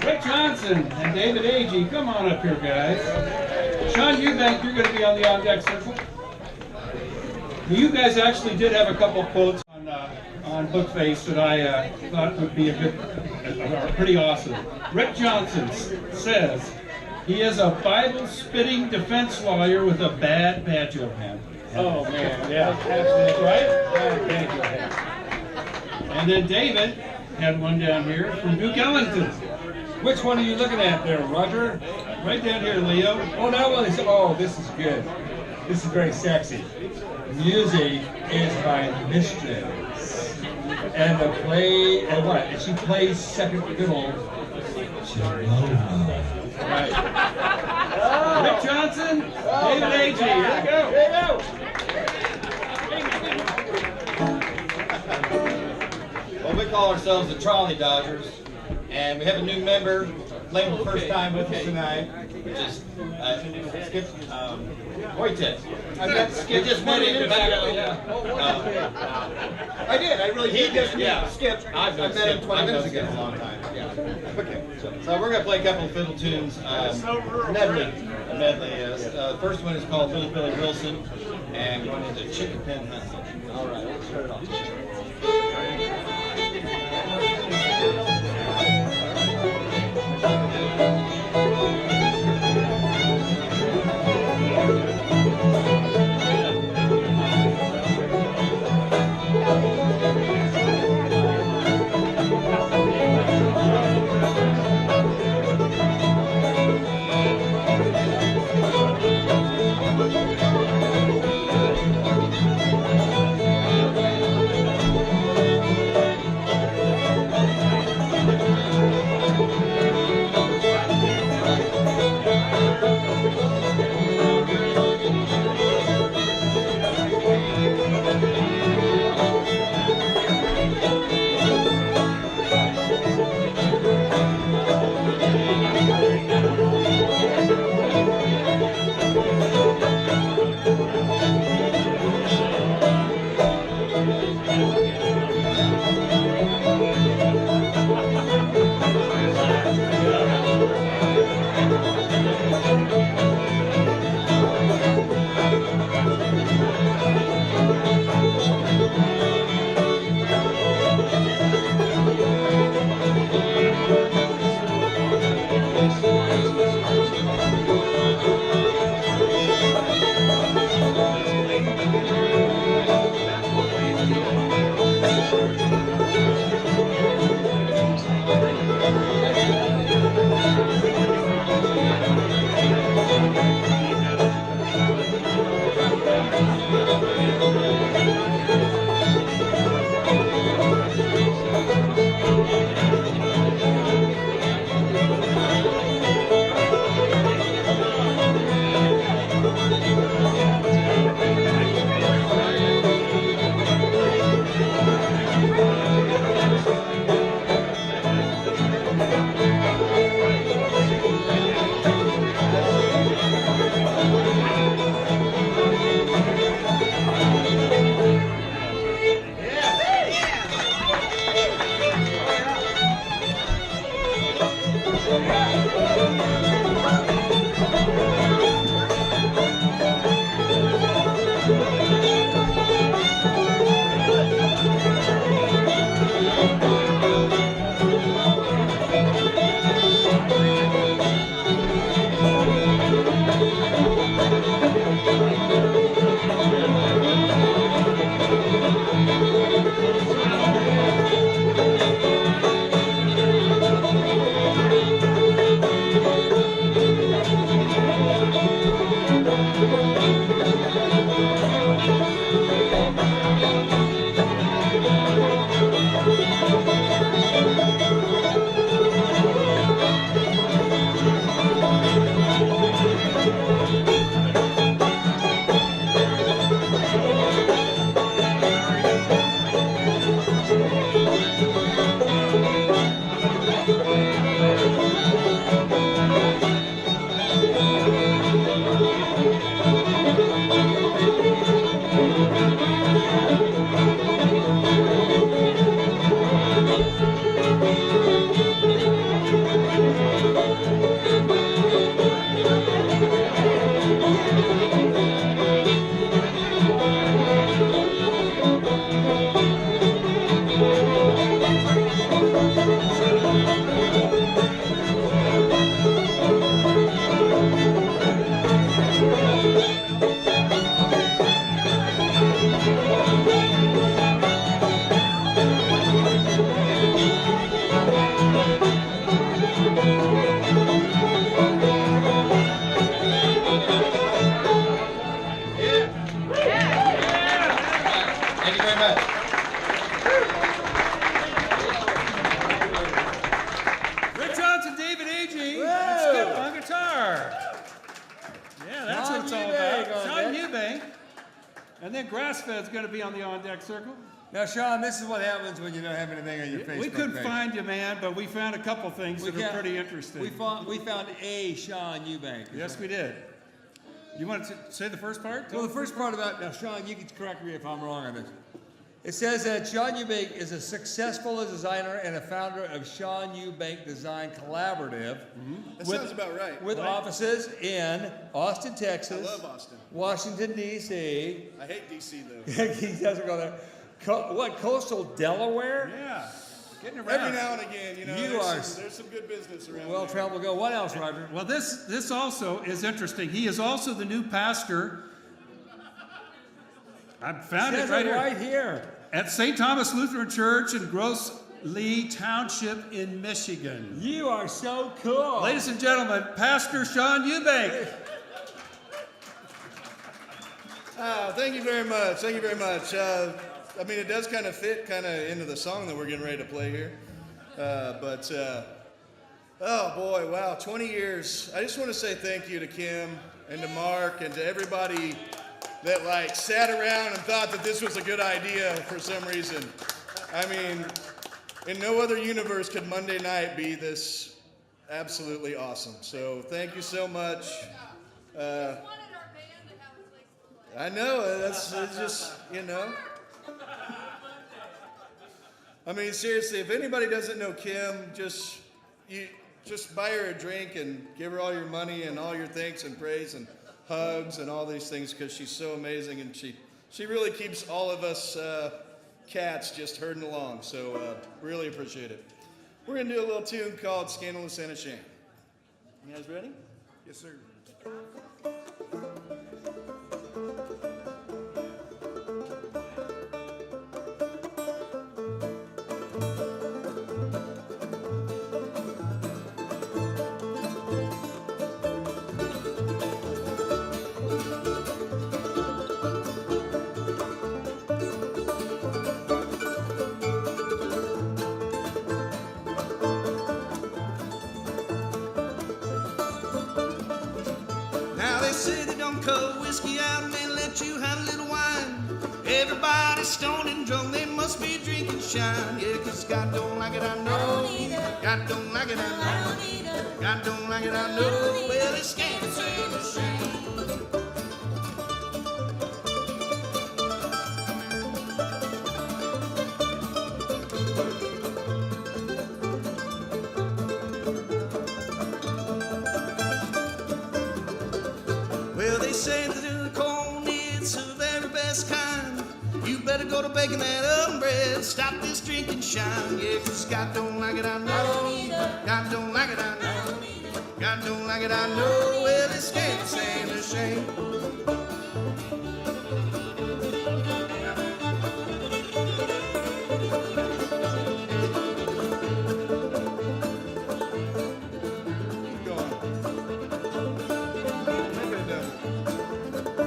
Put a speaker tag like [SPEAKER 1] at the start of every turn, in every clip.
[SPEAKER 1] Rick Johnson and David Agee, come on up here, guys. Sean Eubank, you're going to be on the on-deck circle. You guys actually did have a couple quotes on Bookface that I thought would be pretty awesome. Rick Johnson says he is a Bible-spitting defense lawyer with a bad banjo hand.
[SPEAKER 2] Oh man, yeah, absolutely right. Bad banjo hand.
[SPEAKER 1] And then David had one down here from Duke Ellington.
[SPEAKER 2] Which one are you looking at there, Roger?
[SPEAKER 1] Right down here, Leo.
[SPEAKER 2] Oh, that one is. Oh, this is good. This is very sexy. Music is my mistress, and the play and what? And she plays second fiddle. Right.
[SPEAKER 1] Oh. Rick Johnson, David Agee. Here we go.
[SPEAKER 3] Here we go. Well, we call ourselves the Trolley Dodgers, and we have a new member playing the first time with us tonight, which is Skip Wojtek.
[SPEAKER 2] I've got Skip
[SPEAKER 3] just met him back. I did. I really did. Yeah. Skip. I met him 20 minutes ago. A long time. Yeah. Okay. So we're gonna play a couple of fiddle tunes. Medley. A medley. Yes. The first one is called Little Billy Wilson, and going into Chicken Pen Hunting. All right. Let's start it off.
[SPEAKER 1] And then Grass-Fed's going to be on the on-deck circle.
[SPEAKER 2] Now, Sean, this is what happens when you don't have anything on your Facebook
[SPEAKER 1] We couldn't
[SPEAKER 2] page.
[SPEAKER 1] find you, man, but we found a couple things that are pretty interesting.
[SPEAKER 2] We found a Sean Eubank.
[SPEAKER 1] Yes, we did. You want to say the first part?
[SPEAKER 2] Well, the first part about, now, Sean, you can correct me if I'm wrong on this. It says that Sean Eubank is a successful designer and a founder of Sean Eubank Design Collaborative.
[SPEAKER 4] That sounds about right.
[SPEAKER 2] With offices in Austin, Texas.
[SPEAKER 4] I love Austin.
[SPEAKER 2] Washington, D.C.
[SPEAKER 4] I hate DC though.
[SPEAKER 2] He doesn't go there. Coastal Delaware?
[SPEAKER 1] Yeah. Getting around.
[SPEAKER 4] Every now and again, you know, there's some good business around
[SPEAKER 2] Well
[SPEAKER 4] there.
[SPEAKER 2] traveled. Go. What else, Roger?
[SPEAKER 1] Well, this also is interesting. He is also the new pastor. I found it
[SPEAKER 2] Says
[SPEAKER 1] right
[SPEAKER 2] it
[SPEAKER 1] here.
[SPEAKER 2] right here.
[SPEAKER 1] At St. Thomas Lutheran Church in Gross Lee Township in Michigan.
[SPEAKER 2] You are so cool.
[SPEAKER 1] Ladies and gentlemen, Pastor Sean Eubank.
[SPEAKER 4] Thank you very much. Thank you very much. I mean, it does kind of fit into the song that we're getting ready to play here. Oh boy, wow, 20 years. I just want to say thank you to Kim and to Mark and to everybody that like sat around and thought that this was a good idea for some reason. I mean, in no other universe could Monday night be this absolutely awesome. So thank you so much. I know, it's just, you know. I mean, seriously, if anybody doesn't know Kim, just buy her a drink and give her all your money and all your thanks and praise and hugs and all these things because she's so amazing and she really keeps all of us cats just herding along. So really appreciate it. We're going to do a little tune called Scandalous and Ashamed. You guys ready? Yes, sir.
[SPEAKER 5] Whiskey out and they let you have a little wine. Everybody's stoned and drunk, they must be drinking shine. Yeah, 'cause God don't like it, I know. God don't like it, I know. God don't like it, I know. Well, it's scandalous and a shame. Well, they say that the corn is of the very best kind. You better go to baking that oven bread. Stop this drinking shine. Yeah, 'cause God don't like it, I know. God don't like it, I know. God don't like it, I know. Well, it's scandalous and a shame.
[SPEAKER 4] Keep going. Make it a double.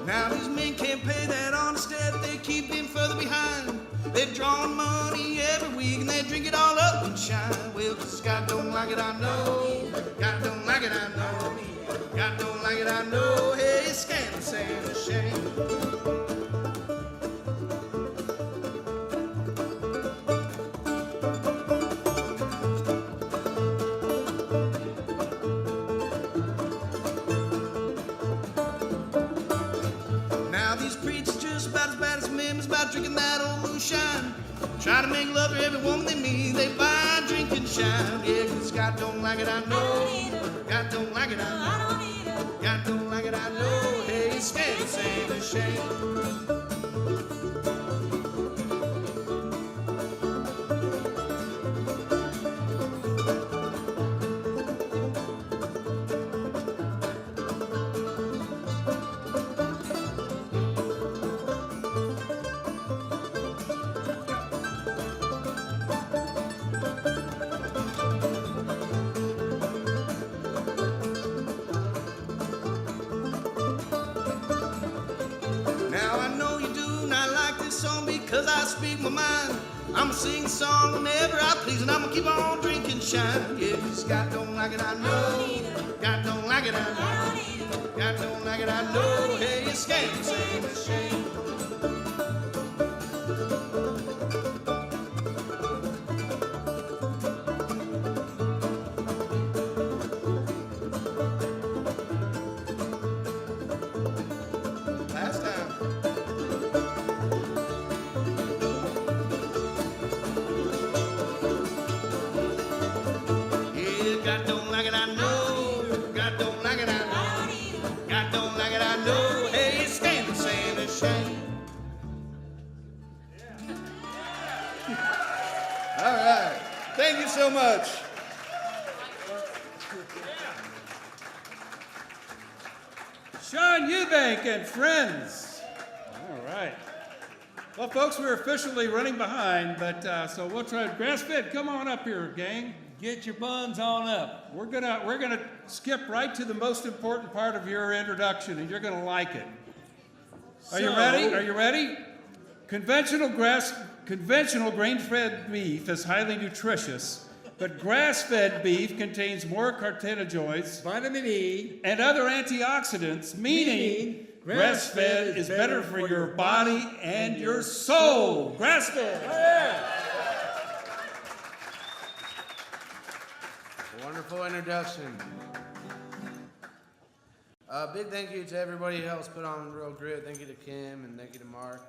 [SPEAKER 5] Now these men can't pay that honest debt, they keep him further behind. They're drawing money every week and they drink it all up and shine. Well, 'cause God don't like it, I know. God don't like it, I know. God don't like it, I know. Hey, it's scandalous and a shame. Now these preachers just about as bad as members about drinking that old moonshine. Try to make love to every woman they meet, they buy drinking shine. Yeah, 'cause God don't like it, I know. God don't like it, I know. God don't like it, I know. Hey, it's scandalous and a shame. Now I know you song because I speak my mind. I'ma sing a song whenever I please, and I'ma keep on drinking shine. Yeah, 'cause Scott don't like it, I know. God don't like it, I know. God don't like it, I know. Hey, it's scam, same as shame. Last time. Yeah, God don't like it, I know. God don't like it, I know. God don't like it, I know. Hey, it's scandal, same as shame.
[SPEAKER 4] All right. Thank you so much.
[SPEAKER 1] Sean Eubank and friends. All right. Well, folks, we're officially running behind, but so we'll try. Grass-fed, come on up here, gang.
[SPEAKER 2] Get your buns on up.
[SPEAKER 1] We're gonna skip right to the most important part of your introduction, and you're gonna like it. Are you ready? Are you ready? Conventional grain-fed beef is highly nutritious, but grass-fed beef contains more carotenoids
[SPEAKER 2] Vitamin E.
[SPEAKER 1] and other antioxidants, meaning grass-fed is better for your body and your soul. Grass-fed.
[SPEAKER 6] Wonderful introduction. Big thank you to everybody who helps put on Real Grit. Thank you to Kim and thank you to Mark.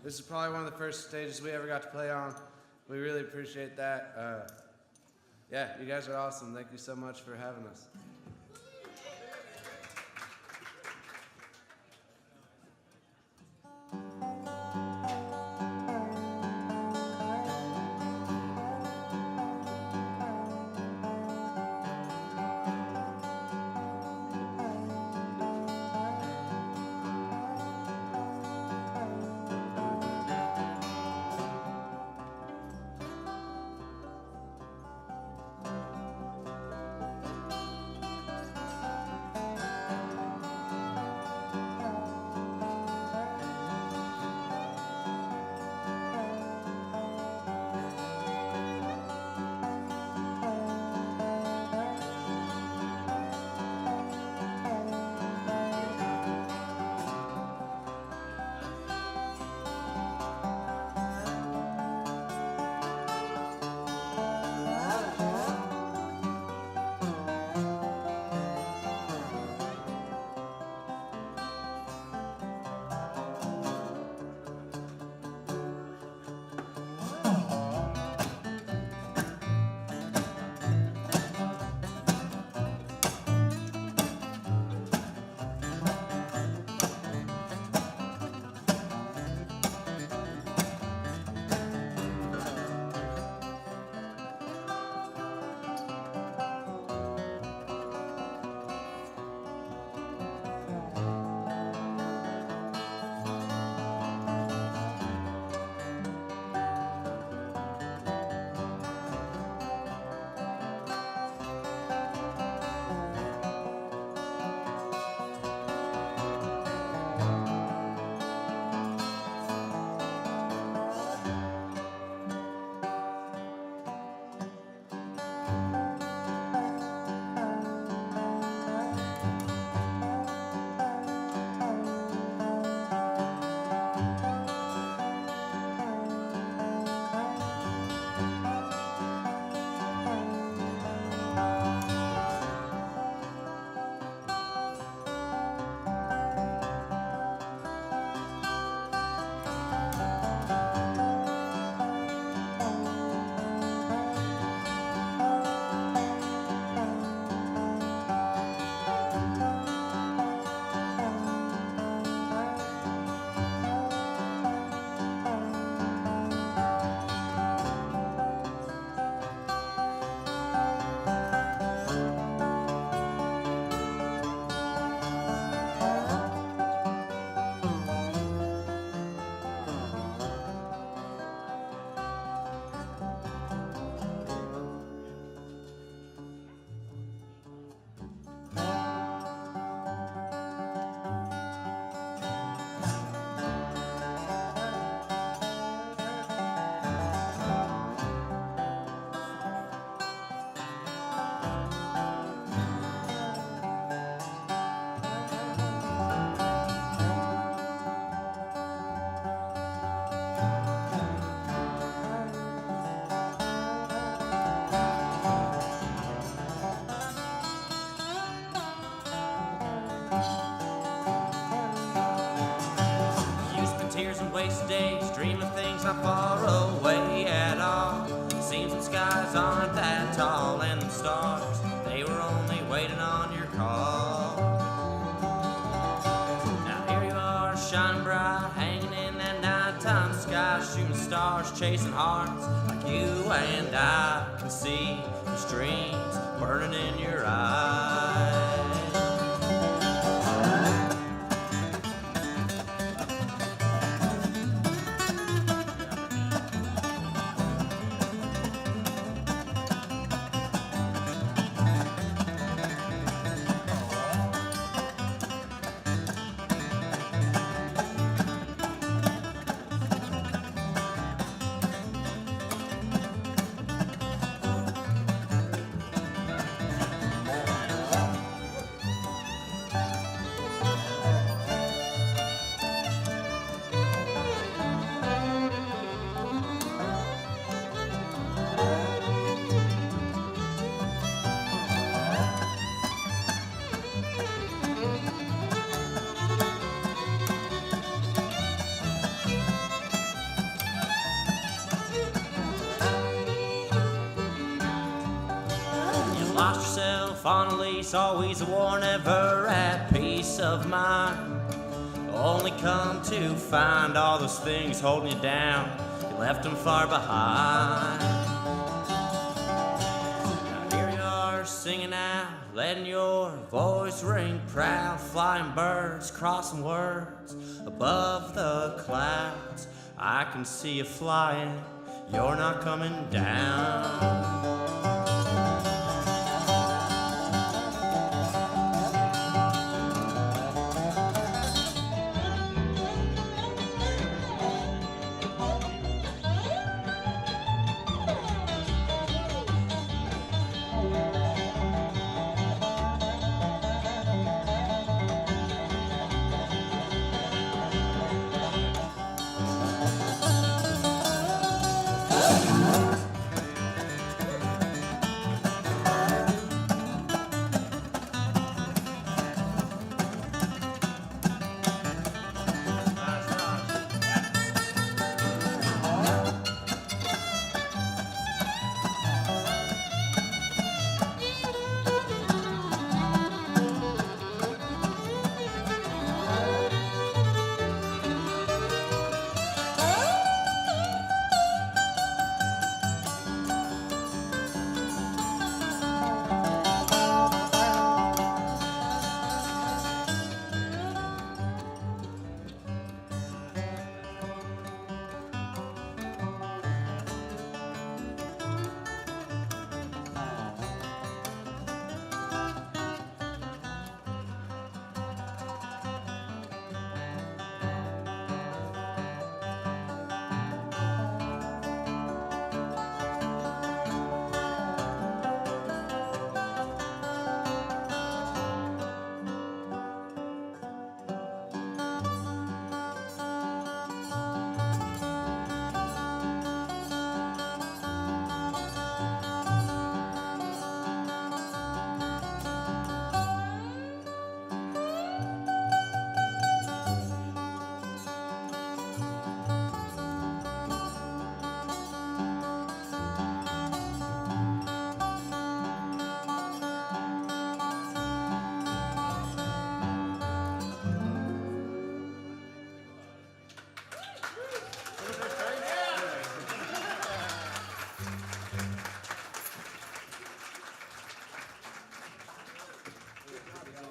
[SPEAKER 6] This is probably one of the first stages we ever got to play on. We really appreciate that. Yeah, you guys are awesome. Thank you so much for having us.
[SPEAKER 7] wasted days, dreaming things not far away at all. Seems the skies aren't that tall, and the stars, they were only waiting on your call. Now here you are, shining bright, hanging in that nighttime sky, shooting stars, chasing hearts like you and I can see the streams burning in your eyes. Lost yourself on a lease, always a war, never at peace of mind. Only come to find all those things holding you down, you left them far behind. Now here you are singing out, letting your voice ring proud, flying birds, crossing words above the clouds. I can see you flying, you're not coming down.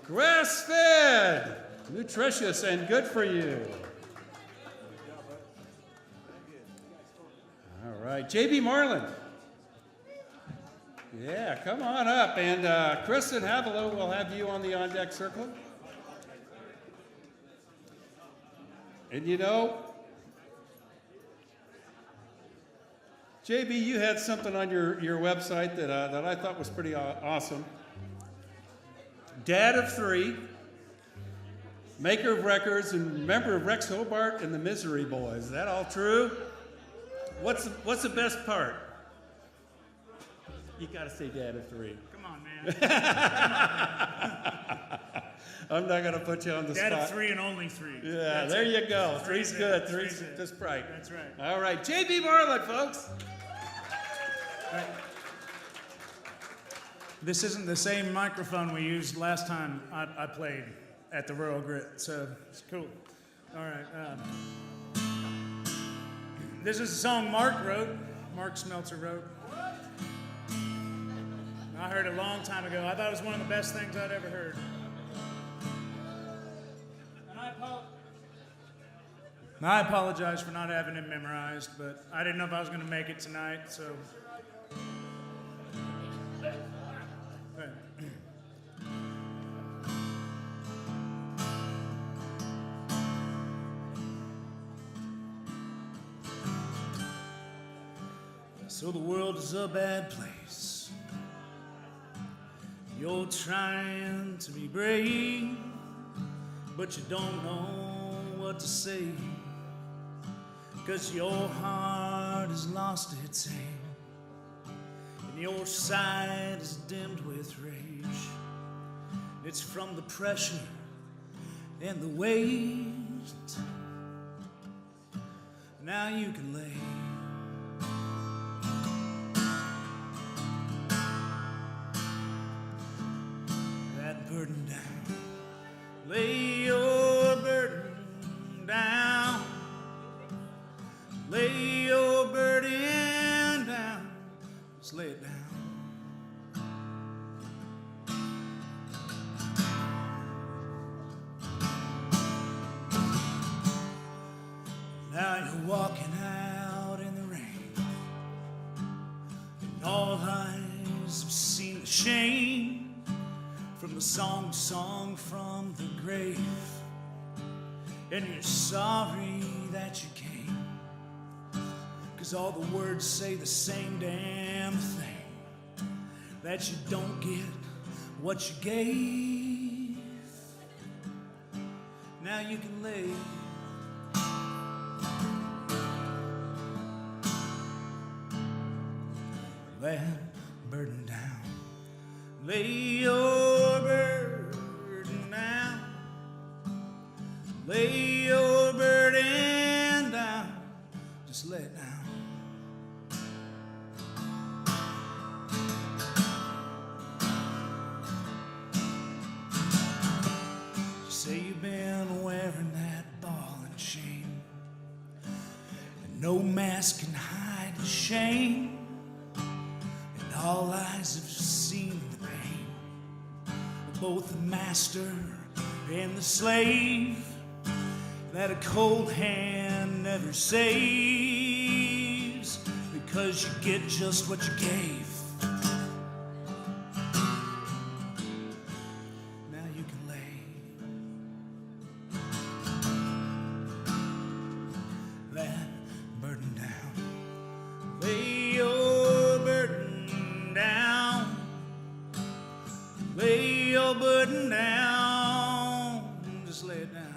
[SPEAKER 1] Grass-fed, nutritious, and good for you. All right, J.B. Marlin. Yeah, come on up. And Kristen Havilow will have you on the on-deck circle. And you know, JB, you had something on your website that I thought was pretty awesome. Dad of 3, maker of records, and member of Rex Hobart and the Misery Boys. Is that all true? What's the best part? You got to say Dad of 3.
[SPEAKER 8] Come on, man.
[SPEAKER 1] I'm not gonna put you on the
[SPEAKER 8] Dad
[SPEAKER 1] spot.
[SPEAKER 8] of 3 and only 3.
[SPEAKER 1] Yeah,
[SPEAKER 8] That's
[SPEAKER 1] there
[SPEAKER 8] it.
[SPEAKER 1] you go. Three's
[SPEAKER 8] it.
[SPEAKER 1] good. Three's
[SPEAKER 8] it.
[SPEAKER 1] just right.
[SPEAKER 8] That's right.
[SPEAKER 1] All right, JB Marlett, folks.
[SPEAKER 8] All right. This isn't the same microphone we used last time I played at the Rural Grit, so it's cool. All right. This is a song Mark Smeltzer wrote. I heard it a long time ago. I thought it was one of the best things I'd ever heard. And I apologize for not having it memorized, but I didn't know if I was going to make it tonight, so. Right. So the world is a bad place. You're trying to be brave, but you don't know what to say, 'cause your heart has lost its aim, and your sight is dimmed with rage. It's from the pressure and the weight. Now you can lay that burden down. Lay your burden down. Lay your burden down. Just lay it down. Now you're walking out in the rain, and all eyes have seen the shame from the song sung from the grave, and you're sorry that you came, 'cause all the words say the same damn thing, that you don't get what you gave. Now you can lay that burden down. Lay your burden down. Lay your burden down. Just lay it down. You say you've been wearing that ball and chain, and no mask can hide the shame. All eyes have seen the pain of both the master and the slave, that a cold hand never saves, because you get just what you gave. Now you can lay that burden down. Lay your burden down. Lay your burden down. Just lay it down.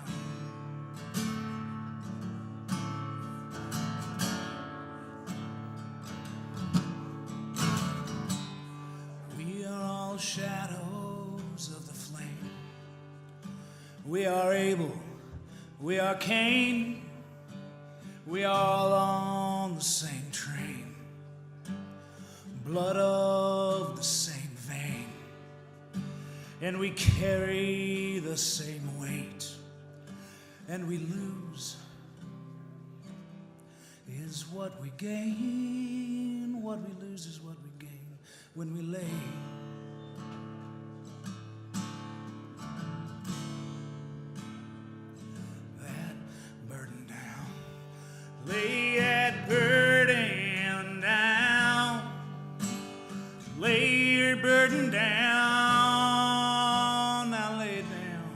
[SPEAKER 8] We are all shadows of the flame. We are Abel. We are Cain. We are all on the same train. Blood of the same vein, and we carry the same weight, and we lose is what we gain. What we lose is what we gain when we lay that burden down. Lay that burden down. Lay your burden down. Now lay it down.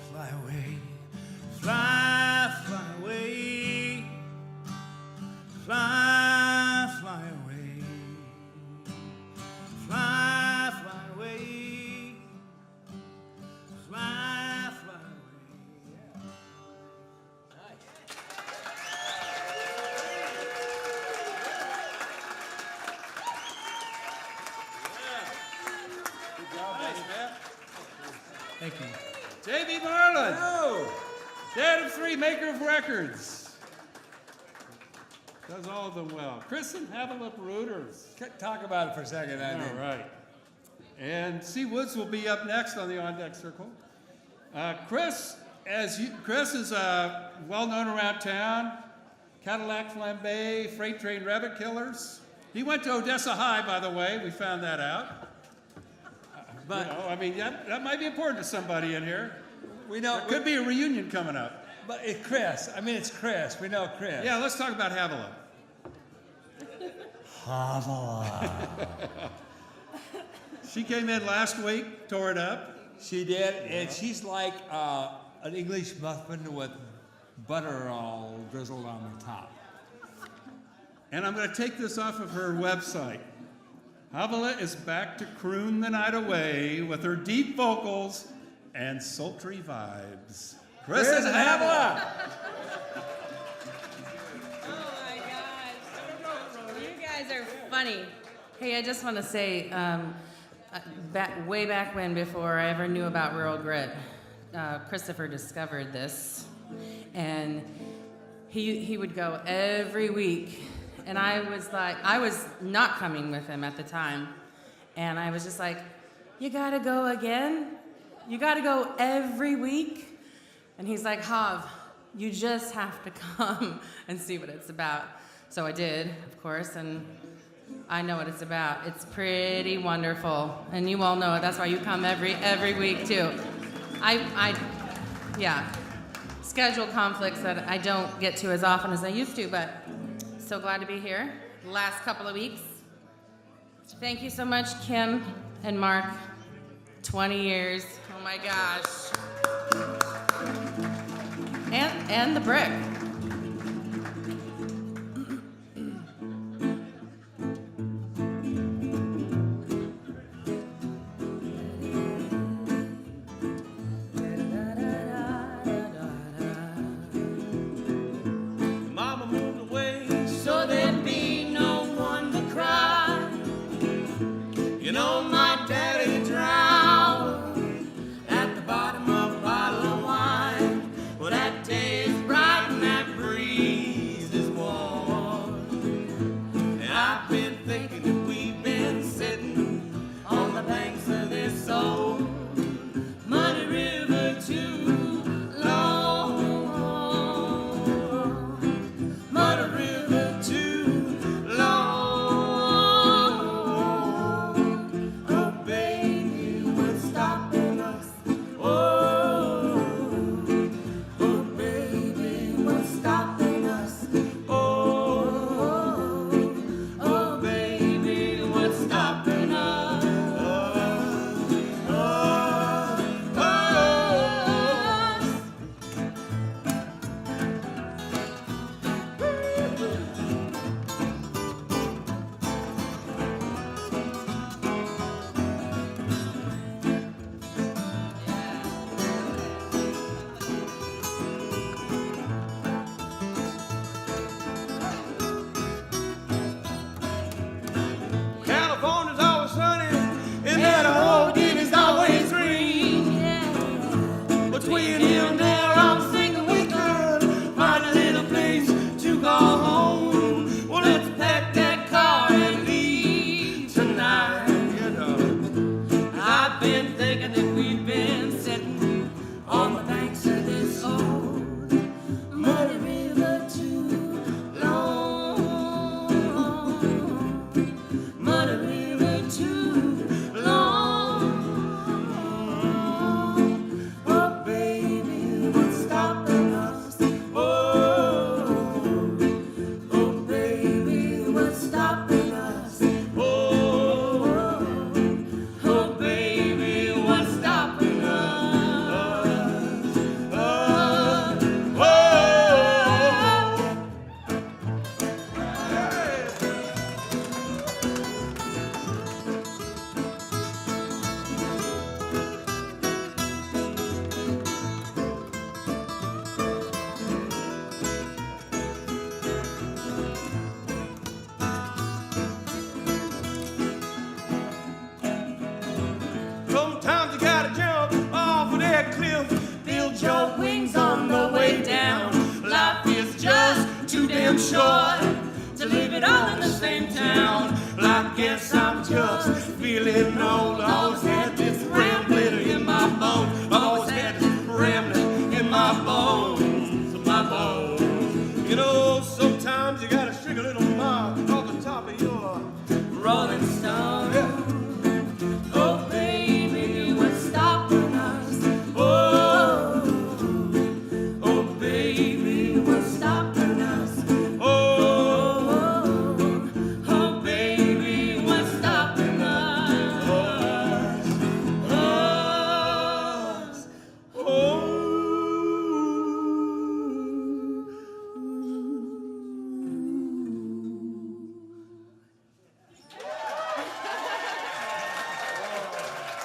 [SPEAKER 8] Fly away. Fly, fly away. Fly, fly away. Fly, fly away.
[SPEAKER 2] Thank you.
[SPEAKER 1] J.B. Marlin,
[SPEAKER 2] Oh,
[SPEAKER 1] dad of 3, maker of records. Does all of them well. Kristen Haviland Reuters.
[SPEAKER 2] talk about it for a second. I
[SPEAKER 1] All
[SPEAKER 2] mean,
[SPEAKER 1] right. And C. Woods will be up next on the On Deck Circle. Chris is well known around town. Cadillac Flambe, Freight Train Rabbit Killers. He went to Odessa High, by the way. We found that out.
[SPEAKER 2] But
[SPEAKER 1] You know, I mean, that might be important to somebody in here.
[SPEAKER 2] we know.
[SPEAKER 1] There could be a reunion coming up.
[SPEAKER 2] But it's Chris. I mean, it's Chris. We know Chris.
[SPEAKER 1] Yeah, let's talk about Haviland. She came in last week, tore it up.
[SPEAKER 2] She did, and she's like an English muffin with butter all drizzled on the top.
[SPEAKER 1] And I'm going to take this off of her website. Haviland is back to croon the night away with her deep vocals and sultry vibes. Kristen Haviland.
[SPEAKER 9] Oh my gosh. You guys are funny. Hey, I just want to say, way back when, before I ever knew about Rural Grit, Christopher discovered this, and he would go every week, and I was not coming with him at the time, and I was just like, you gotta go again? You gotta go every week? And he's like, Hav, you just have to come and see what it's about. So I did, of course, and I know what it's about. It's pretty wonderful, and you all know it. That's why you come every week too. Yeah, schedule conflicts that I don't get to as often as I used to, but so glad to be here. The last couple of weeks. Thank you so much, Kim and Mark. 20 years. Oh my gosh. And the brick.
[SPEAKER 8] Mama moved away,
[SPEAKER 7] So there'd be no one to cry.
[SPEAKER 8] you know
[SPEAKER 7] My daddy drowned at the bottom of a bottle of wine. Well, that day is bright and that
[SPEAKER 8] am sure to leave it all in the same town. Well, I guess I'm just feeling old. Always had this rambling in my bones. Always had this rambling in my bones, my bones. You know, sometimes you gotta shrink a little mark off the top of your Rolling Stone. Yeah. Oh, baby, what's stopping us? Oh, oh, baby, what's stopping us? Oh, oh, baby, what's stopping us? Us. Oh.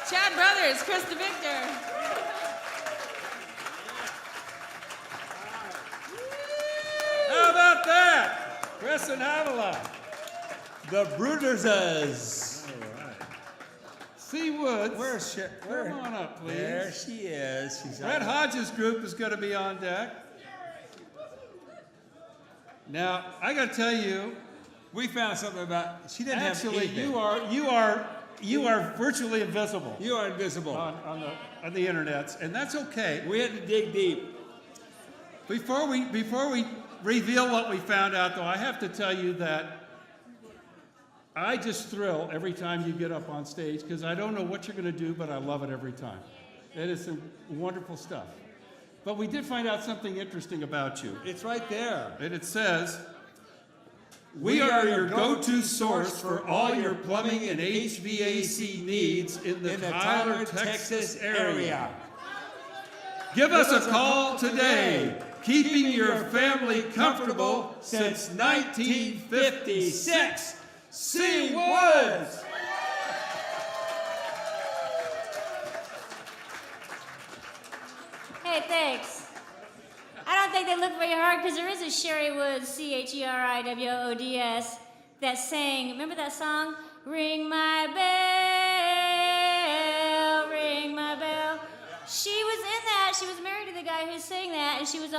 [SPEAKER 9] Chad Brothers, Chris the Victor.
[SPEAKER 2] How about that? Chris and Avila. The Bruderses.
[SPEAKER 1] C. Woods.
[SPEAKER 2] Where's she? Where?
[SPEAKER 1] Come on up, please.
[SPEAKER 2] There she is. She's
[SPEAKER 1] Red
[SPEAKER 2] on.
[SPEAKER 1] Hodges group is going to be on deck. Now, I got to tell you,
[SPEAKER 2] We found something about. She didn't
[SPEAKER 1] actually,
[SPEAKER 2] have anything.
[SPEAKER 1] you are virtually invisible
[SPEAKER 2] You are invisible.
[SPEAKER 1] on the internets, and that's okay.
[SPEAKER 2] We had to dig deep.
[SPEAKER 1] Before we reveal what we found out, though, I have to tell you that I just thrill every time you get up on stage because I don't know what you're going to do, but I love it every time. It is some wonderful stuff. But we did find out something interesting about you.
[SPEAKER 2] It's right there.
[SPEAKER 1] And it says, we are your go-to source for all your plumbing and HVAC needs in the Tyler, Texas area. Give us a call today. Keeping your family comfortable since 1956. C. Woods.
[SPEAKER 10] Hey, thanks. I don't think they look very hard because there is a Sherry Woods, CHERIWOODS, that sang, remember that song? Ring my bell, ring my bell. She was in that. She was married to the guy who sang that, and she was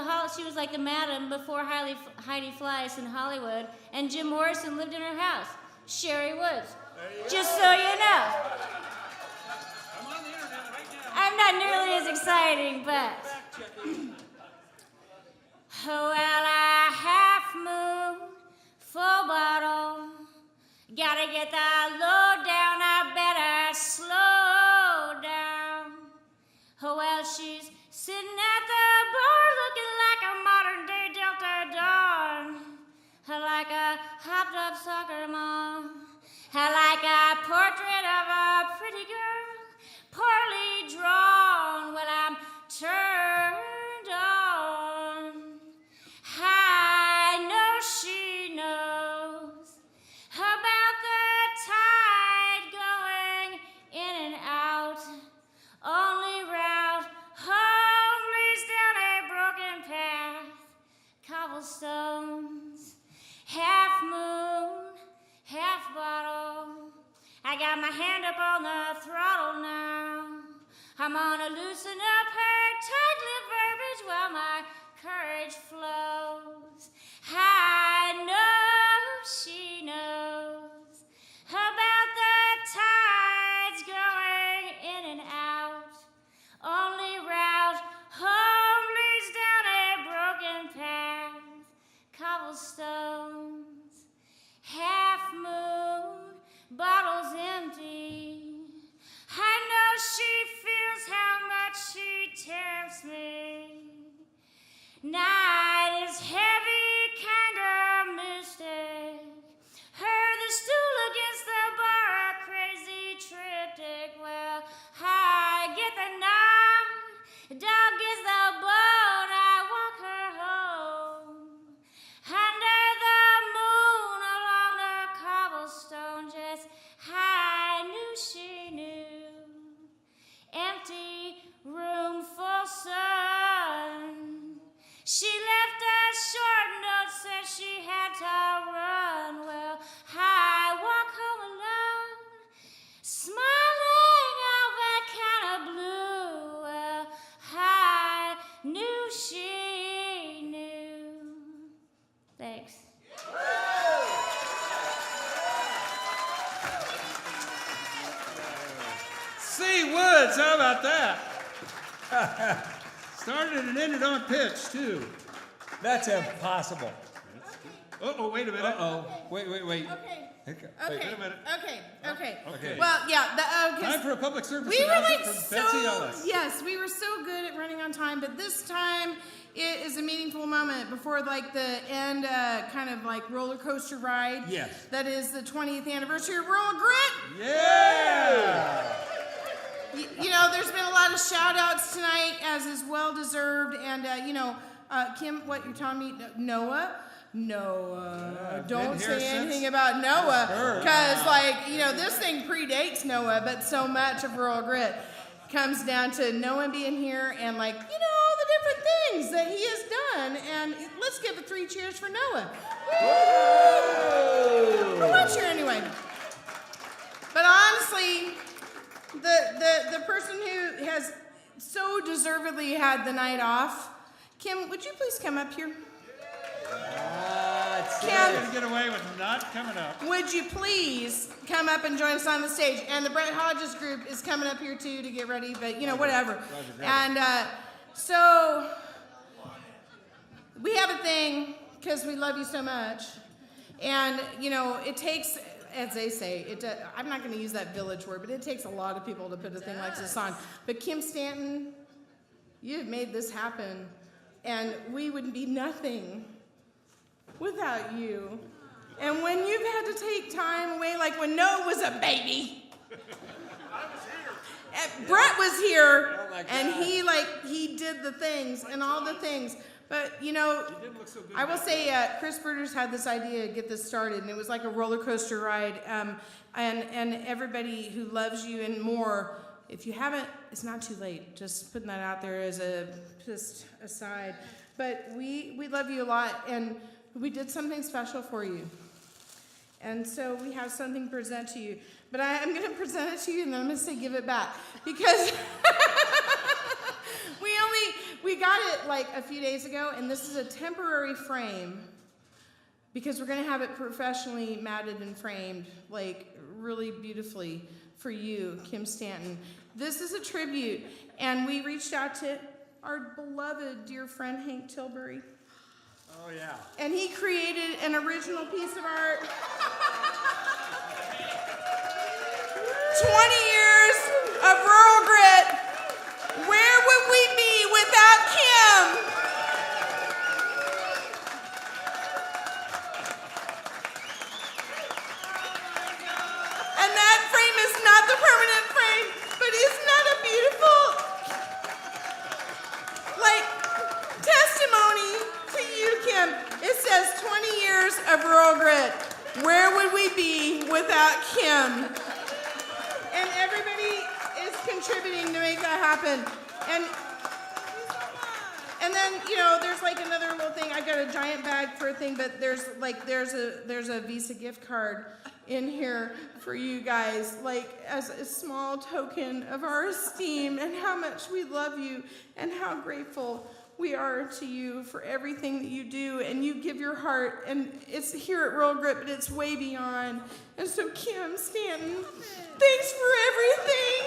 [SPEAKER 10] like the madam before Heidi Fleiss in Hollywood, and Jim Morrison lived in her house. Sherry Woods. Just so you know. I'm not nearly as exciting, but. Well, a half moon, full bottle. Gotta get that load down, I better slow down. Well, she's sitting at the bar looking like a modern day Delta Dawn. Like a hopped up soccer mom. Like a portrait of a pretty girl, poorly drawn. Well, I'm turned on. I know she knows about the tide going in and out. Only route home leads down a broken path. Cobblestones, half moon, half bottle. I got my hand up on the throttle now. I'm gonna loosen up her tight-lipped verbiage while my courage flows. I know she knows about the tides going in and out. Only route home leads down a broken path. Cobblestones, half moon, bottles empty. I know she feels how much she tempts me. Night is heavy, kinda mystic. Her the stool against the bar, a crazy triptych. Well, I get the nod, dog gets the bone. I walk her home under the
[SPEAKER 1] minutes. How about that? Started and ended on pitch, too.
[SPEAKER 2] That's impossible.
[SPEAKER 1] Uh-oh, wait a minute.
[SPEAKER 2] Uh-oh. Wait.
[SPEAKER 9] Okay.
[SPEAKER 1] Wait a minute.
[SPEAKER 9] Okay. Well, yeah.
[SPEAKER 1] Time for a public service
[SPEAKER 9] we were
[SPEAKER 1] announcement
[SPEAKER 9] like
[SPEAKER 1] from Betsy Ellis.
[SPEAKER 9] Yes, we were so good at running on time, but this time it is a meaningful moment before like the end, kind of like roller coaster ride.
[SPEAKER 1] Yes.
[SPEAKER 9] That is the 20th anniversary of Rural Grit.
[SPEAKER 1] Yeah!
[SPEAKER 9] You know, there's been a lot of shout outs tonight, as is well deserved, and Kim, what you're telling me, Noah, don't say anything about Noah, because this thing predates Noah, but so much of Rural Grit comes down to Noah being here and the different things that he has done. And let's give it 3 cheers for Noah. Woo! For one cheer anyway. But honestly, the person who has so deservedly had the night off, Kim, would you please come up here?
[SPEAKER 1] Kim, gonna get away with not coming up.
[SPEAKER 9] Would you please come up and join us on the stage? And the Brett Hodges group is coming up here too to get ready, but whatever. And so we have a thing because we love you so much, and it takes, as they say, I'm not going to use that village word, but it takes a lot of people to put a thing like this on. But Kim Stanton, you have made this happen, and we would be nothing without you. And when you've had to take time away, like when Noah was a baby, Brett was here, and he did the things and all the things. But I will say, Chris Birders had this idea to get this started, and it was like a roller coaster ride. And everybody who loves you and more, if you haven't, it's not too late. Just putting that out there as a just aside. But we love you a lot, and we did something special for you. And so we have something to present to you. But I'm going to present it to you, and then I'm going to say give it back. Because we got it like a few days ago, and this is a temporary frame. Because we're going to have it professionally matted and framed, like really beautifully for you, Kim Stanton. This is a tribute, and we reached out to our beloved dear friend Hank Tilbury.
[SPEAKER 1] Oh, yeah.
[SPEAKER 9] And he created an original piece of art. 20 years of Rural Grit. Where would we be without Kim? And that frame is not the permanent frame, but isn't that a beautiful, testimony to you, Kim? It says 20 years of Rural Grit. Where would we be without Kim? And everybody is contributing to make that happen. And then, there's another little thing. I got a giant bag for a thing, but there's a Visa gift card in here for you guys, as a small token of our esteem and how much we love you and how grateful we are to you for everything that you do, and you give your heart, and it's here at Rural Grit, but it's way beyond. And so, Kim Stanton, thanks for everything.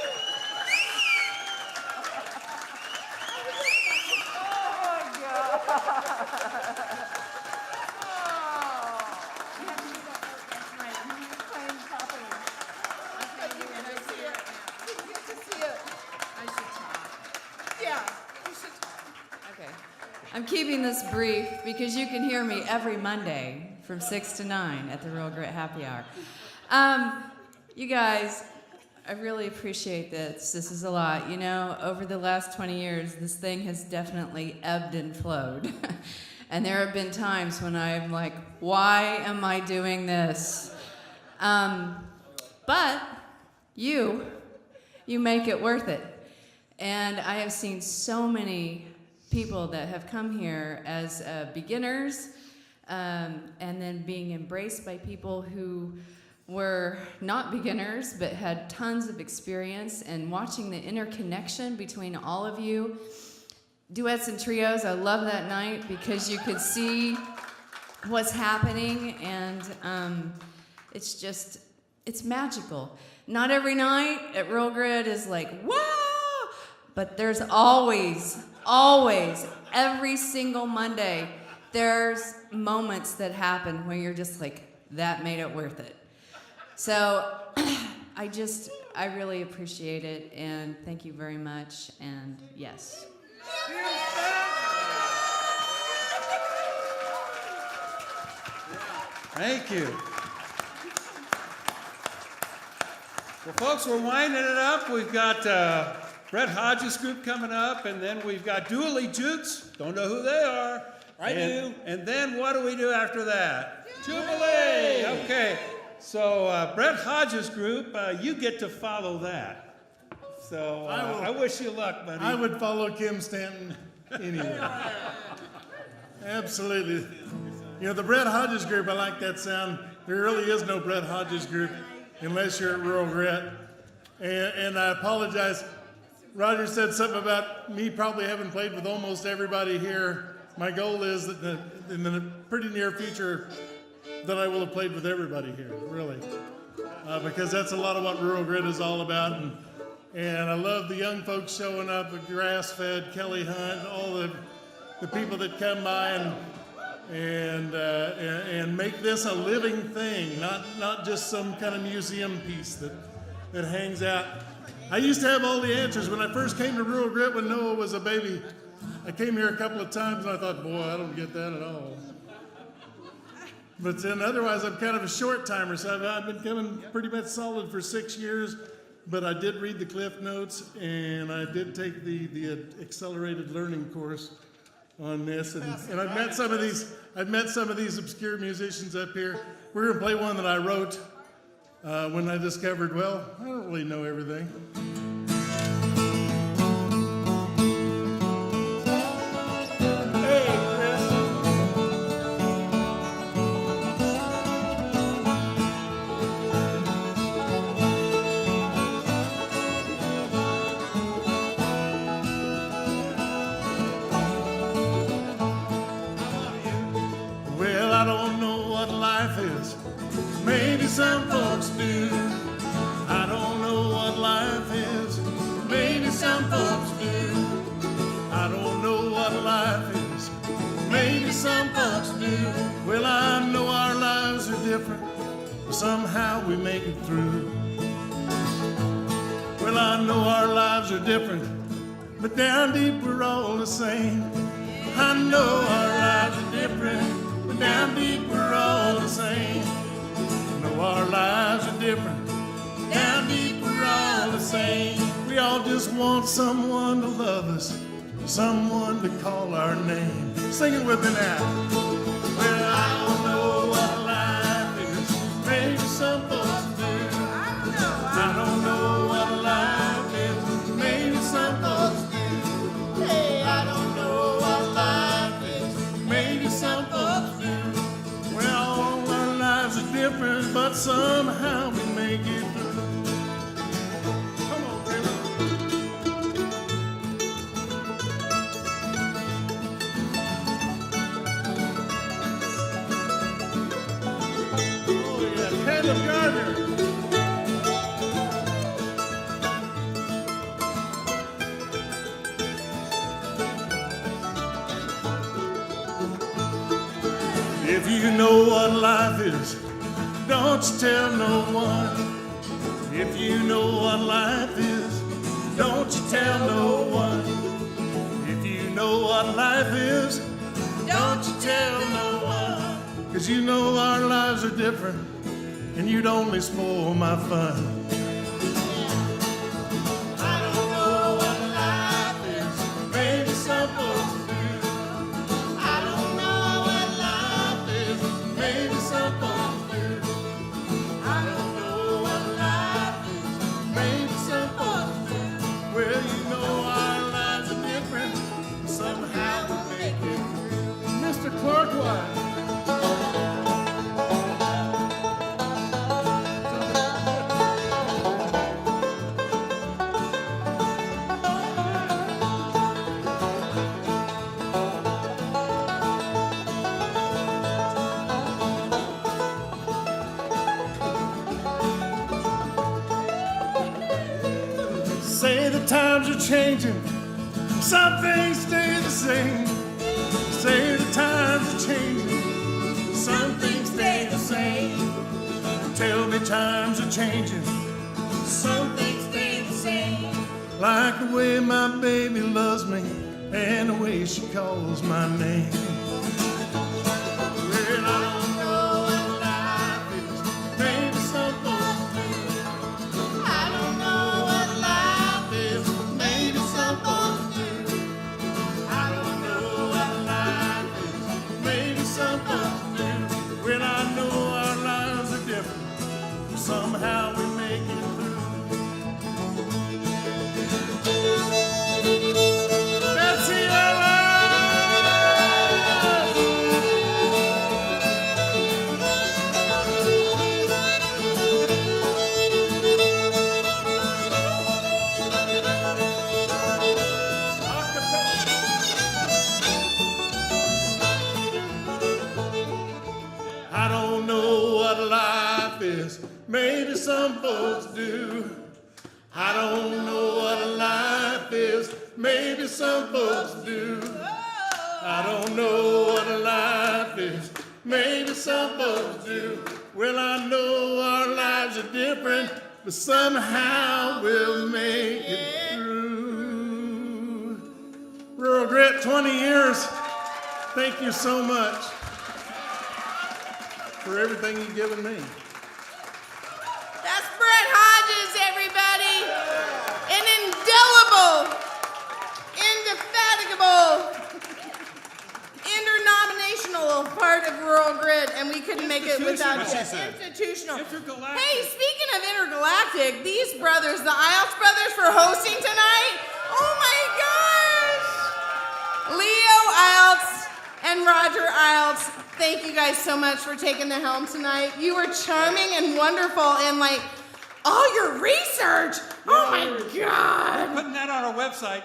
[SPEAKER 9] Oh, my God.
[SPEAKER 11] I'm keeping this brief because you can hear me every Monday from 6 to 9 at the Rural Grit Happy Hour. You guys, I really appreciate this. This is a lot. Over the last 20 years, this thing has definitely ebbed and flowed. And there have been times when I'm like, why am I doing this? But you make it worth it. And I have seen so many people that have come here as beginners, and then being embraced by people who were not beginners but had tons of experience, and watching the interconnection between all of you. Duets and trios, I love that night because you could see what's happening, and it's magical. Not every night at Rural Grit is like, whoa! but there's always, every single Monday, there's moments that happen where you're just like, that made it worth it. So I really appreciate it, and thank you very much, and yes.
[SPEAKER 1] Thank you. Well, folks, we're winding it up. We've got Brett Hodges Group coming up, and then we've got Dooley Jukes. Don't know who they are.
[SPEAKER 8] I do.
[SPEAKER 1] And then what do we do after that? Jubilee. Okay. So Brett Hodges Group, you get to follow that. So I wish you luck, buddy.
[SPEAKER 12] I would follow Kim Stanton anywhere. Absolutely. You know, the Brett Hodges Group, I like that sound. There really is no Brett Hodges Group unless you're at Rural Grit. And I apologize. Roger said something about me probably having played with almost everybody here. My goal is that in the pretty near future that I will have played with everybody here, really. Because that's a lot of what Rural Grit is all about. And I love the young folks showing up at Grass Fed, Kelly Hunt, all the people that come by and make this a living thing, not just some kind of museum piece that hangs out. I used to have all the answers. When I first came to Rural Grit when Noah was a baby, I came here a couple of times and I thought, boy, I don't get that at all. But then otherwise, I'm kind of a short timer, so I've been coming pretty much solid for 6 years. But I did read the Cliff Notes, and I did take the accelerated learning course on this, and I've met some of these obscure musicians up here. We're gonna play one that I wrote when I discovered, well, I don't really know everything. Some folks do. I don't know what life is. Maybe some folks do. I don't know what life is. Maybe some folks do. Well, I know our lives are different, but somehow we make it through. Well, I know our lives are different, but down deep we're all the same. I know our lives are different, but down deep we're all the same. Our lives are different, down deep we're all the same. We all just want someone to love us, someone to call our name. Sing it with me now. Well, I don't know what life is, maybe some folks do. I don't know what life is, maybe some folks do. Hey, I don't know what life is, maybe some folks do. Different, but somehow we make it through. Come on, baby. Oh, yeah, Caleb Gardner. If you know what life is, don't you tell no one. If you know what life is, don't you tell no one. If you know what life is, don't you tell no one. 'Cause you know our lives are different, and you'd only spoil my fun. I don't know what life is, maybe some folks do. I don't know what life is, maybe some folks do. Clarkwise. the times are changing, some things stay the same. Say the times are changing, some things stay the same. Tell me times are changing, some things stay the same. Like the way my baby loves me and the way she calls my name. Well, I don't know what life is, maybe some folks do. I don't know what life is, maybe some folks do. I don't know what life is, maybe some folks do. Well, I know our lives are different, somehow we make it through. Betsy, I don't know what life is, maybe some folks do. I don't know what life is, maybe some folks do. I don't know what life is, maybe some folks do. Well, I know our lives are different, but somehow we'll make it through. Rural Grit, 20 years. Thank you so much for everything you've given me.
[SPEAKER 11] That's Brett Hodges, everybody. An indelible, indefatigable, interdenominational part of Rural Grit, and we couldn't make it without you. Institutional. Hey, speaking of intergalactic, these brothers, the Ilts brothers, for hosting tonight. Oh my gosh! Leo Ilts and Roger Ilts, thank you guys so much for taking the helm tonight. You were charming and wonderful, and like all your research. Oh my God!
[SPEAKER 2] We're putting that on our website.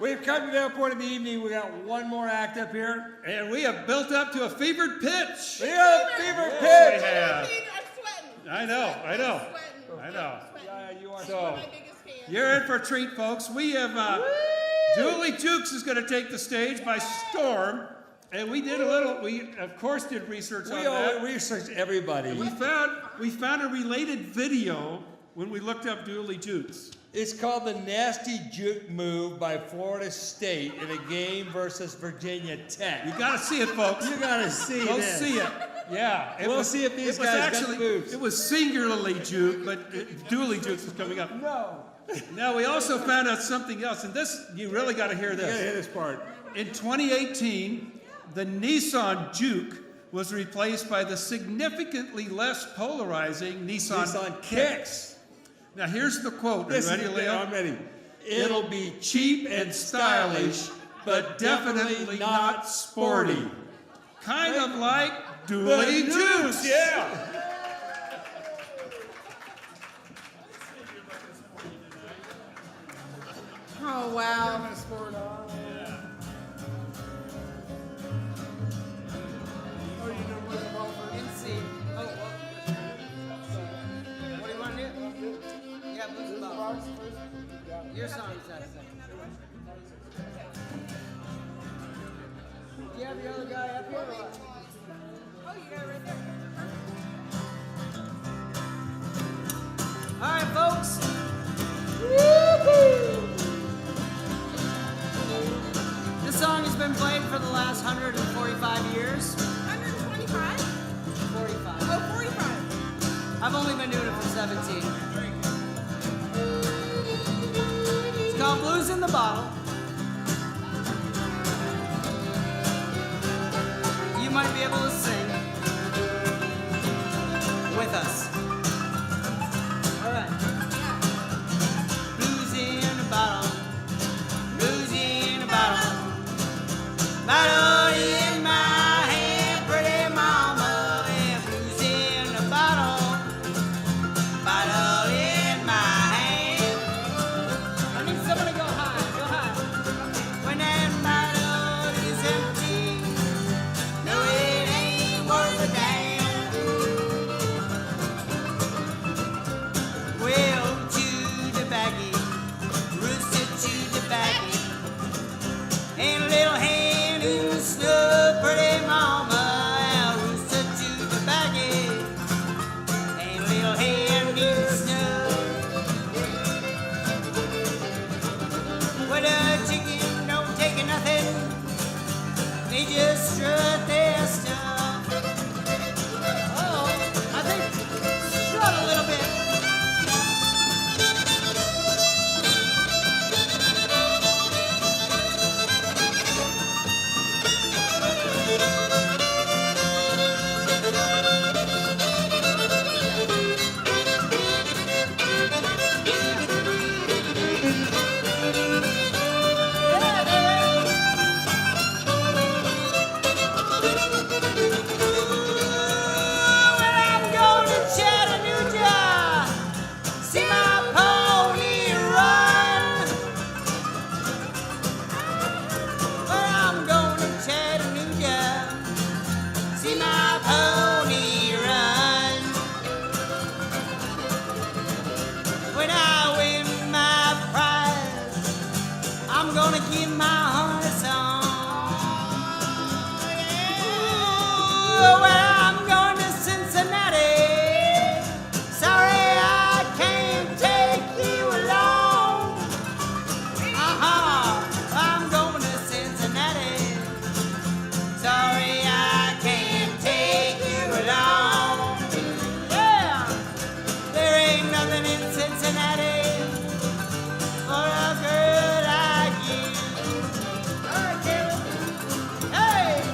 [SPEAKER 2] We've come to that point of the evening. We got one more act up here,
[SPEAKER 1] And we have built up to a fevered pitch.
[SPEAKER 2] we have Fever
[SPEAKER 1] Yes,
[SPEAKER 2] Pitch.
[SPEAKER 1] we have.
[SPEAKER 11] I'm sweating.
[SPEAKER 1] I know.
[SPEAKER 11] I'm
[SPEAKER 2] Yeah, you are.
[SPEAKER 1] So,
[SPEAKER 11] my biggest fan.
[SPEAKER 1] you're in for a treat, folks. We have, Julie Jukes is going to take the stage by storm. And we did we of course did research on
[SPEAKER 2] We all
[SPEAKER 1] that.
[SPEAKER 2] researched everybody.
[SPEAKER 1] We found a related video when we looked up Julie Jukes.
[SPEAKER 2] It's called the Nasty Juke Move by Florida State in a game versus Virginia Tech.
[SPEAKER 1] You got to see it, folks.
[SPEAKER 2] You gotta see
[SPEAKER 1] Go
[SPEAKER 2] this.
[SPEAKER 1] see it. Yeah.
[SPEAKER 2] We'll see if these
[SPEAKER 1] it was
[SPEAKER 2] guys got
[SPEAKER 1] actually,
[SPEAKER 2] moves.
[SPEAKER 1] It was singularly Juke, but Julie Jukes is coming up.
[SPEAKER 2] No.
[SPEAKER 1] Now, we also found out something else, and this, you really got to hear
[SPEAKER 2] You gotta hear
[SPEAKER 1] this.
[SPEAKER 2] this part.
[SPEAKER 1] In 2018, the Nissan Juke was replaced by the significantly less polarizing Nissan Kicks. Now, here's the quote. Are you ready, Leo?
[SPEAKER 2] I'm ready.
[SPEAKER 1] It'll be cheap and stylish, but definitely not sporty. Kind of like Julie Jukes.
[SPEAKER 2] Yeah.
[SPEAKER 11] Oh wow.
[SPEAKER 6] What do you want to do? Yeah, blues and bobs. Your song is that thing. Do you have your other guy up here or what?
[SPEAKER 11] Oh, you got it right there.
[SPEAKER 6] All right, folks. This song has been played for the last 145 years.
[SPEAKER 11] 125?
[SPEAKER 6] 45.
[SPEAKER 11] Oh, 45.
[SPEAKER 6] I've only been doing it for 17. It's called Blues in the Bottle. You might be able to sing with us. All right. Blues in a bottle. Blues in a bottle. Bottle in my hand, pretty mama. And blues in a bottle. Bottle in my hand. I need someone to go high. Go high.
[SPEAKER 7] pony run. When I win my prize, I'm gonna keep my harness on. Ooh, well, I'm going to Cincinnati. Sorry, I can't take you along. I'm going to Cincinnati. Sorry, I can't take you along. Yeah, there ain't nothing in Cincinnati for a girl like you. All right, Caleb. Hey!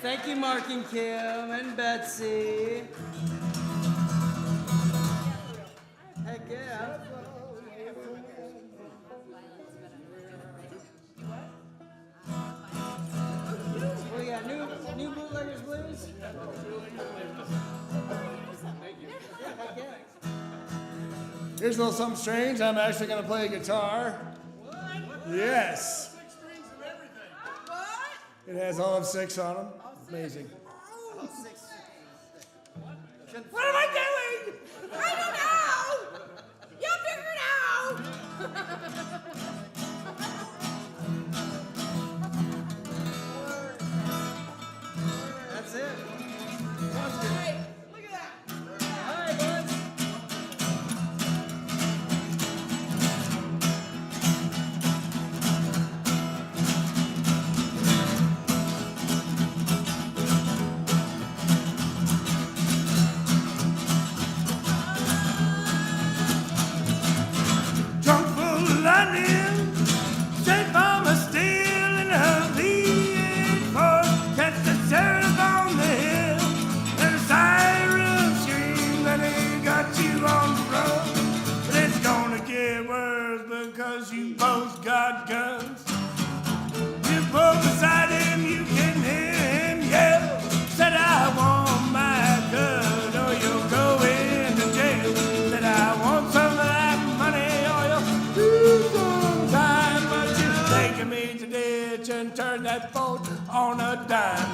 [SPEAKER 7] Thank you, Mark and Kim and Betsy. Heck yeah. What do you got? New Bootleggers Blues? Heck yeah.
[SPEAKER 12] Here's a little something strange. I'm actually going to play a guitar. Yes. It has all of 6 on them. Amazing.
[SPEAKER 5] What am I doing? I don't know. You figure it out.
[SPEAKER 7] That's it.
[SPEAKER 5] Hey, look at that.
[SPEAKER 7] All right, boys.
[SPEAKER 12] Trunk full of lightning, straight from a steel in a V8 catch the sheriff on the hill, and a siren scream that he got you on the road. But it's gonna get worse because you both got guns. You pull beside him, you can hear him yell, said I want my gun or you'll go into jail. Said I want some of that money or you'll do some time. But you're taking me to ditch and turn that boat on a dime.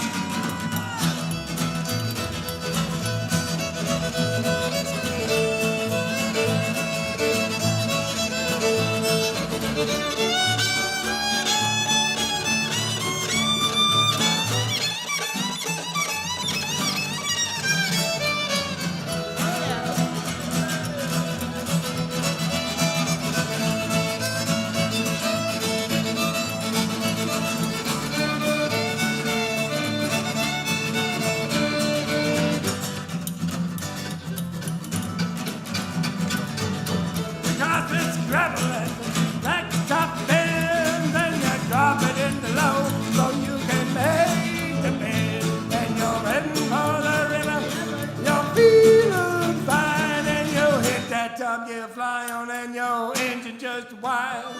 [SPEAKER 12] You fly on and your engine just wild.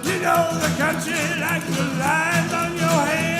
[SPEAKER 12] You know the country like the lines on your hand.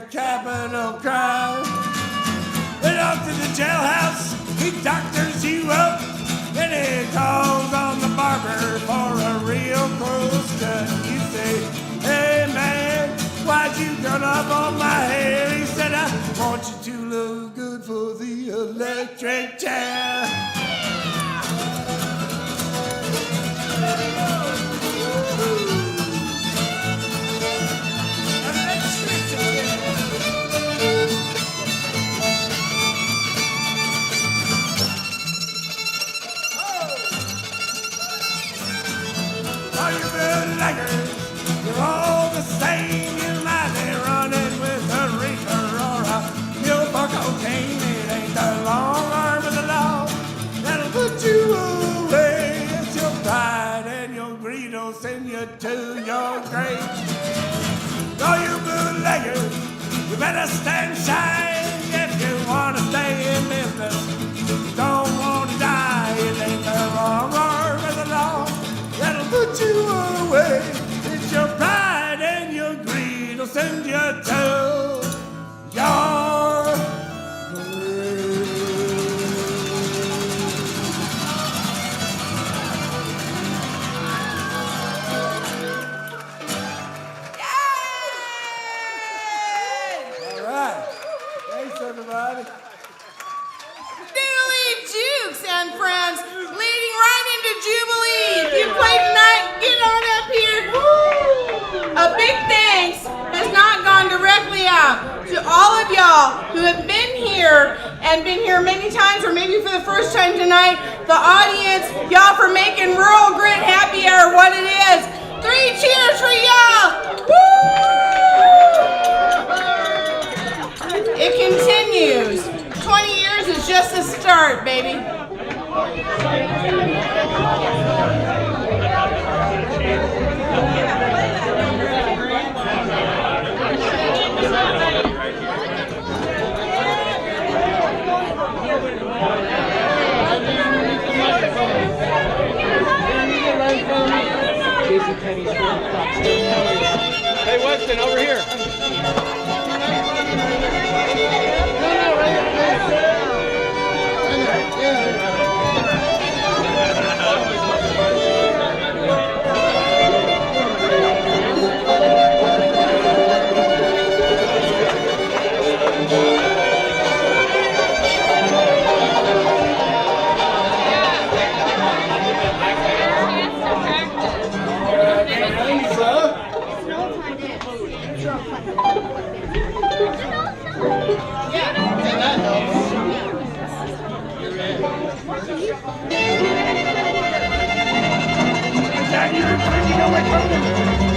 [SPEAKER 12] capital crime. Went off to the jailhouse, he doctors you up, and he calls on the barber for a real close cut. You say, hey man, why'd you gun up on my hair? He said, I want you to look good for the electric chair. All you bootleggers, you're all the same. You might be running with a reefer or a pill for cocaine. It ain't the long arm of the law that'll put you away. It's your pride and your greed will send you to your grave. All you bootleggers, you better stand shine if you want to stay in business. Don't want to die. It ain't the long arm of the law that'll put you away. It's your pride and your greed will send you to your grave. All right. Thanks, everybody.
[SPEAKER 13] Dooley Jukes and friends, leading right into Jubilee. If you play tonight, get on up here. A big thanks has not gone directly out to all of y'all who have been here and been here many times or maybe for the first time tonight. The audience, y'all for making Rural Grit Happy Hour what it is. 3 cheers for y'all. Woo! It continues. 20 years is just the start, baby.
[SPEAKER 1] Hey, Weston, over here.
[SPEAKER 12] Jack, you're away from me.